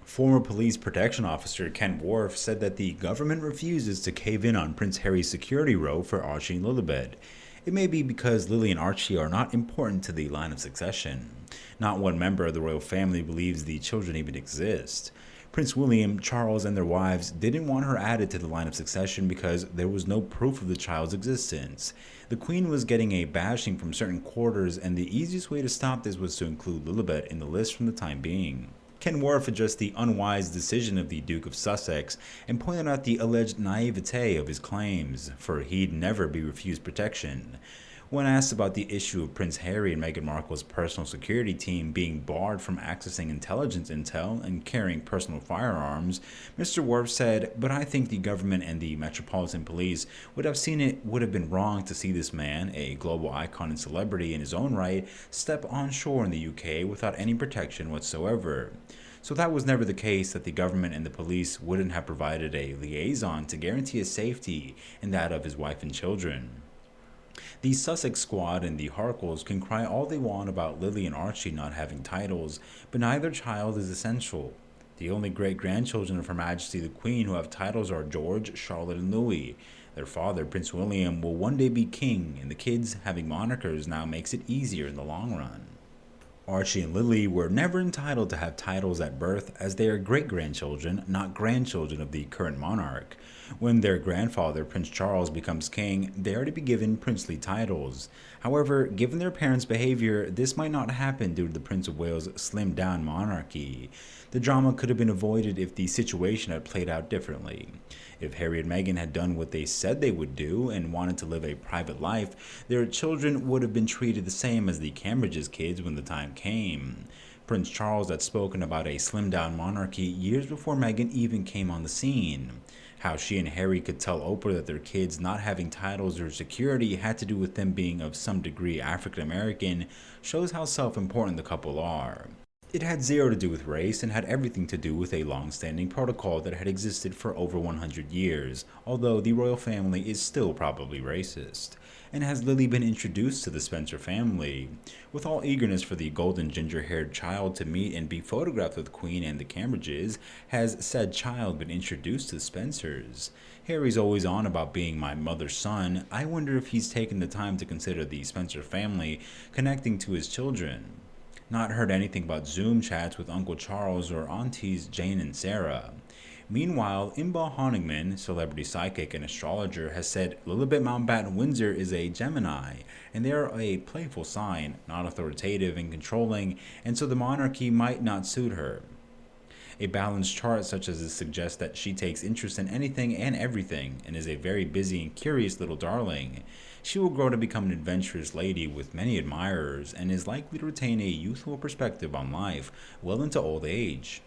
Former police protection officer Ken Wharfe said that the government refuses to cave in on Prince Harry's security role for Archie and Lilibet. It may be because Lili and Archie are not important to the line of succession. Not one member of the royal family believes the children even exist. Prince William, Charles, and their wives didn't want her added to the line of succession because there was no proof of the child's existence. The Queen was getting a bashing from certain quarters, and the easiest way to stop this was to include Lilibet in the list from the time being. Ken Wharfe addressed the unwise decision of the Duke of Sussex and pointed out the alleged naivety of his claims, for he'd never be refused protection. When asked about the issue of Prince Harry and Meghan Markle's personal security team being barred from accessing intelligence intel and carrying personal firearms, Mr. Wharfe said, "But I think the government and the Metropolitan Police would have seen it would have been wrong to see this man, a global icon and celebrity in his own right, step onshore in the UK without any protection whatsoever." So that was never the case that the government and the police wouldn't have provided a liaison to guarantee his safety and that of his wife and children. The Sussex squad and the Harkles can cry all they want about Lili and Archie not having titles, but neither child is essential. The only great-grandchildren of Her Majesty the Queen who have titles are George, Charlotte, and Louis. Their father, Prince William, will one day be king, and the kids having monikers now makes it easier in the long run. Archie and Lili were never entitled to have titles at birth, as they are great-grandchildren, not grandchildren of the current monarch. When their grandfather, Prince Charles, becomes king, they are to be given princely titles. However, given their parents' behavior, this might not happen due to the Prince of Wales' slimmed-down monarchy. The drama could have been avoided if the situation had played out differently. If Harry and Meghan had done what they said they would do and wanted to live a private life, their children would have been treated the same as the Cambridge's kids when the time came. Prince Charles had spoken about a slimmed-down monarchy years before Meghan even came on the scene. How she and Harry could tell Oprah that their kids not having titles or security had to do with them being of some degree African American shows how self-important the couple are. It had zero to do with race and had everything to do with a long-standing protocol that had existed for over 100 years, although the royal family is still probably racist. And has Lili been introduced to the Spencer family? With all eagerness for the golden ginger-haired child to meet and be photographed with the Queen and the Cambridges, has said child been introduced to the Spencers? Harry's always on about being my mother's son. I wonder if he's taken the time to consider the Spencer family connecting to his children. Not heard anything about Zoom chats with Uncle Charles or aunties Jane and Sarah. Meanwhile, Imba Honigman, celebrity psychic and astrologer, has said Lilibet Mountbatten Windsor is a Gemini, and they are a playful sign, not authoritative and controlling, and so the monarchy might not suit her. A balanced chart such as this suggests that she takes interest in anything and everything, and is a very busy and curious little darling. She will grow to become an adventurous lady with many admirers, and is likely to retain a youthful perspective on life well into old age.